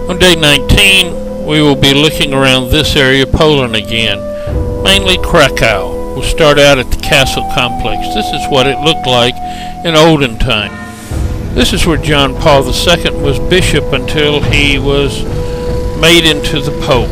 On day 19, we will be looking around this area of Poland again, mainly Krakow. We'll start out at the castle complex. This is what it looked like in olden time. This is where John Paul II was bishop until he was made into the Pope.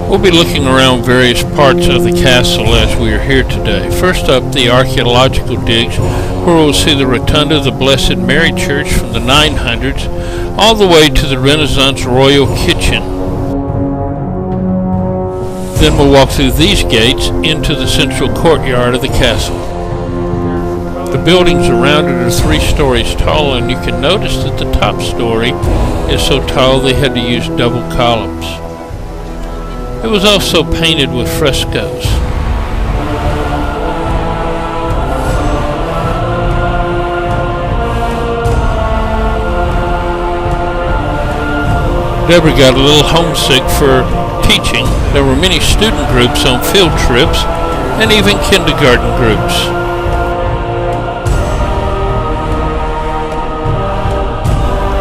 We'll be looking around various parts of the castle as we are here today. First up, the archaeological digs, where we'll see the Rotunda of the Blessed Mary Church from the 900s, all the way to the Renaissance Royal Kitchen. Then we'll walk through these gates into the central courtyard of the castle. The buildings around it are 3 stories tall, and you can notice that the top story is so tall they had to use double columns. It was also painted with frescoes. Deborah got a little homesick for teaching. There were many student groups on field trips and even kindergarten groups.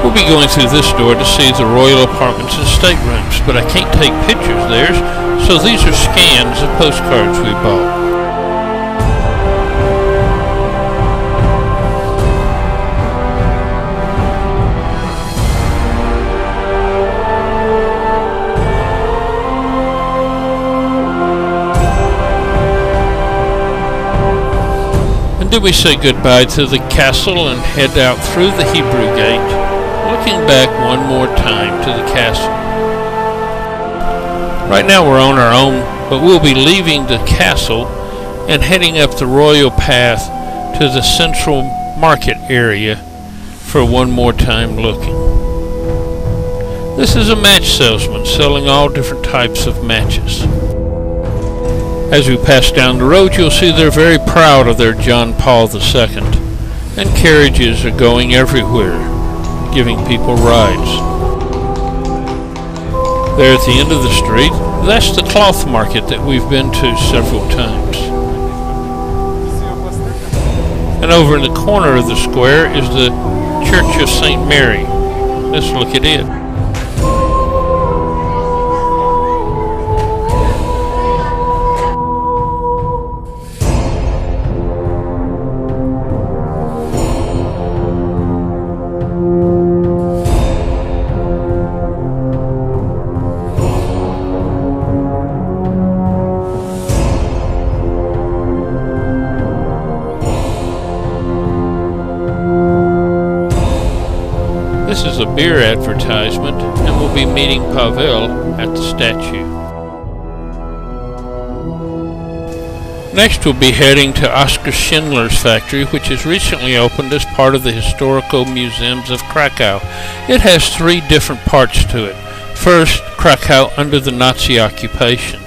We'll be going through this door to see the royal apartments and staterooms, but I can't take pictures there, so these are scans of postcards we bought. And then we say goodbye to the castle and head out through the Hebrew gate, looking back one more time to the castle. Right now we're on our own, but we'll be leaving the castle and heading up the royal path to the central market area for one more time looking. This is a match salesman selling all different types of matches. As we pass down the road, you'll see they're very proud of their John Paul II, and carriages are going everywhere, giving people rides. There at the end of the street, that's the cloth market that we've been to several times. And over in the corner of the square is the Church of St. Mary. Let's look at it. This is a beer advertisement, and we'll be meeting Pavel at the statue. Next we'll be heading to Oskar Schindler's factory, which has recently opened as part of the Historical Museums of Krakow. It has 3 different parts to it. First, Krakow under the Nazi occupation.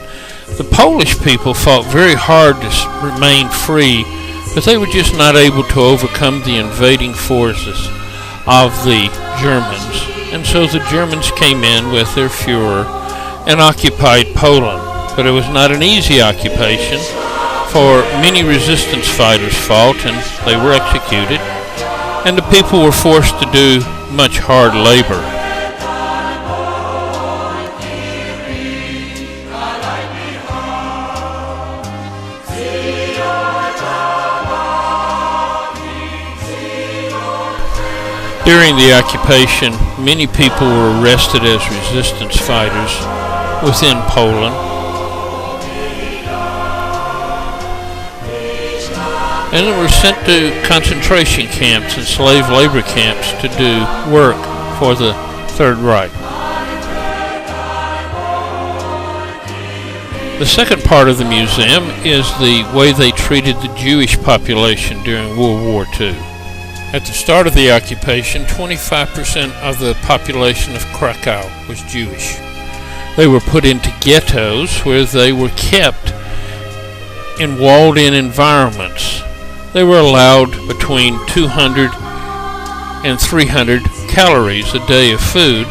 The Polish people fought very hard to remain free, but they were just not able to overcome the invading forces of the Germans, and so the Germans came in with their Führer and occupied Poland. But it was not an easy occupation, for many resistance fighters fought and they were executed, and the people were forced to do much hard labor. During the occupation, many people were arrested as resistance fighters within Poland. And they were sent to concentration camps and slave labor camps to do work for the Third Reich. The second part of the museum is the way they treated the Jewish population during World War II. At the start of the occupation, 25% of the population of Krakow was Jewish. They were put into ghettos where they were kept in walled-in environments. They were allowed between 200 and 300 calories a day of food,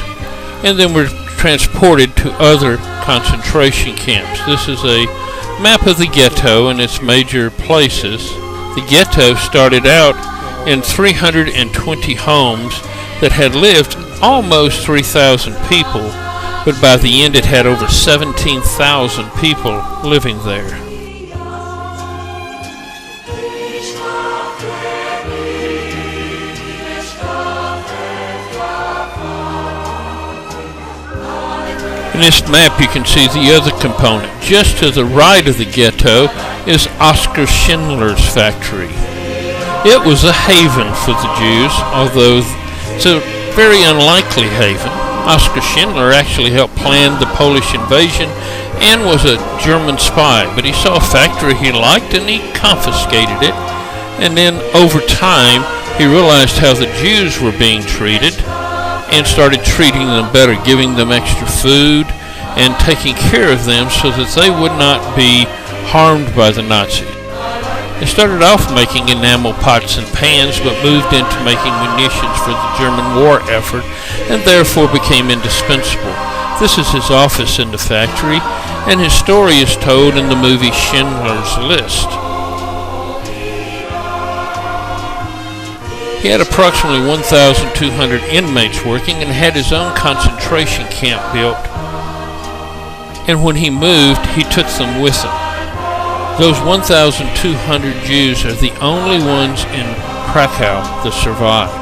and then were transported to other concentration camps. This is a map of the ghetto and its major places. The ghetto started out in 320 homes that had lived almost 3,000 people, but by the end it had over 17,000 people living there. In this map you can see the other component. Just to the right of the ghetto is Oskar Schindler's factory. It was a haven for the Jews, although it's a very unlikely haven. Oskar Schindler actually helped plan the Polish invasion and was a German spy, but he saw a factory he liked and he confiscated it. And then over time he realized how the Jews were being treated and started treating them better, giving them extra food and taking care of them so that they would not be harmed by the Nazis. They started off making enamel pots and pans, but moved into making munitions for the German war effort and therefore became indispensable. This is his office in the factory, and his story is told in the movie Schindler's List. He had approximately 1,200 inmates working and had his own concentration camp built. And when he moved, he took them with him. Those 1,200 Jews are the only ones in Krakow that survived.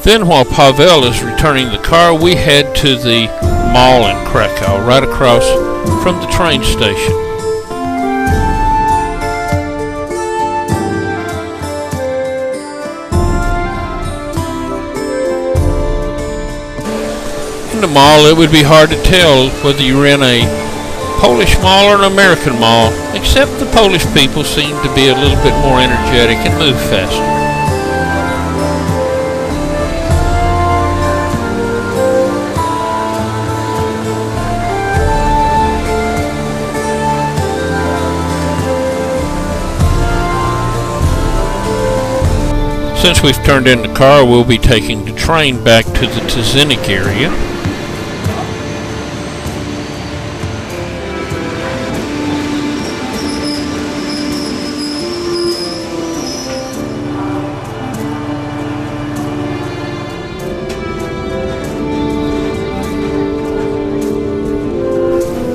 Then while Pavel is returning the car, we head to the mall in Krakow, right across from the train station. In the mall, it would be hard to tell whether you were in a Polish mall or an American mall, except the Polish people seem to be a little bit more energetic and move faster. Since we've turned in the car, we'll be taking the train back to the Tzinic area.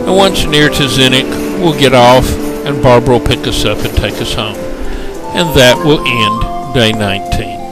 And once near Tzinic, we'll get off and Barbara will pick us up and take us home. And that will end Day 19.